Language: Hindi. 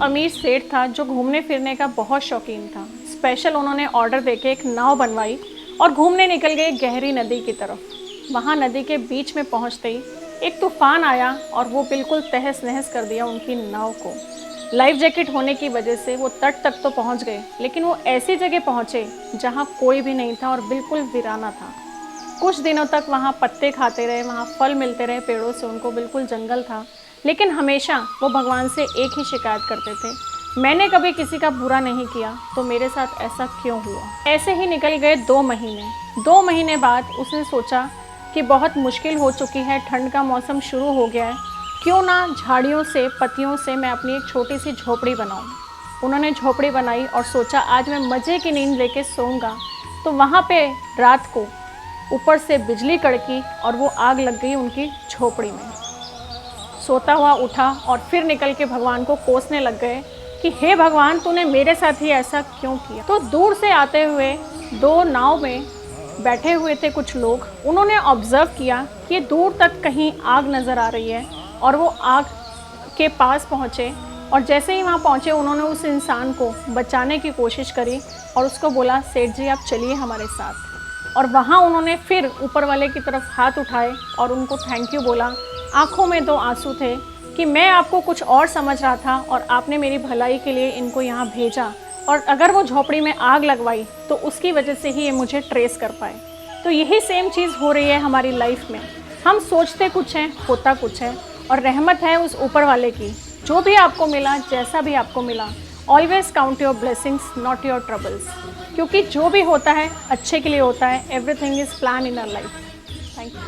अमीर सेठ था जो घूमने फिरने का बहुत शौकीन था। स्पेशल उन्होंने ऑर्डर देके एक नाव बनवाई और घूमने निकल गए गहरी नदी की तरफ। वहाँ नदी के बीच में पहुँचते ही एक तूफान आया और वो बिल्कुल तहस नहस कर दिया उनकी नाव को। लाइफ जैकेट होने की वजह से वो तट तक तो पहुँच गए, लेकिन वो ऐसी जगह पहुँचे जहाँ कोई भी नहीं था और बिल्कुल वीराना था। कुछ दिनों तक वहाँ पत्ते खाते रहे, वहाँ फल मिलते रहे पेड़ों से, उनको बिल्कुल जंगल था। लेकिन हमेशा वो भगवान से एक ही शिकायत करते थे, मैंने कभी किसी का बुरा नहीं किया तो मेरे साथ ऐसा क्यों हुआ। ऐसे ही निकल गए 2 महीने। 2 महीने बाद उसने सोचा कि बहुत मुश्किल हो चुकी है, ठंड का मौसम शुरू हो गया है, क्यों ना झाड़ियों से, पत्तियों से मैं अपनी एक छोटी सी झोपड़ी बनाऊँ। उन्होंने झोपड़ी बनाई और सोचा आज मैं मज़े की नींद लेके सोऊंगा। तो वहाँ पे रात को ऊपर से बिजली कड़की और वो आग लग गई उनकी झोपड़ी में। सोता हुआ उठा और फिर निकल के भगवान को कोसने लग गए कि हे भगवान, तूने मेरे साथ ही ऐसा क्यों किया। तो दूर से आते हुए 2 नाव में बैठे हुए थे कुछ लोग। उन्होंने ऑब्ज़र्व किया कि दूर तक कहीं आग नज़र आ रही है और वो आग के पास पहुँचे और जैसे ही वहाँ पहुँचे उन्होंने उस इंसान को बचाने की कोशिश करी और उसको बोला, सेठ जी आप चलिए हमारे साथ। और वहाँ उन्होंने फिर ऊपर वाले की तरफ हाथ उठाए और उनको थैंक यू बोला। आँखों में 2 आंसू थे कि मैं आपको कुछ और समझ रहा था और आपने मेरी भलाई के लिए इनको यहाँ भेजा, और अगर वो झोपड़ी में आग लगवाई तो उसकी वजह से ही ये मुझे ट्रेस कर पाए। तो यही सेम चीज़ हो रही है हमारी लाइफ में। हम सोचते कुछ हैं, होता कुछ है, और रहमत है उस ऊपर वाले की। जो भी आपको मिला, जैसा भी आपको मिला, always count your blessings not your troubles, क्योंकि जो भी होता है अच्छे के लिए होता है। Everything is plan in our life. Thank you.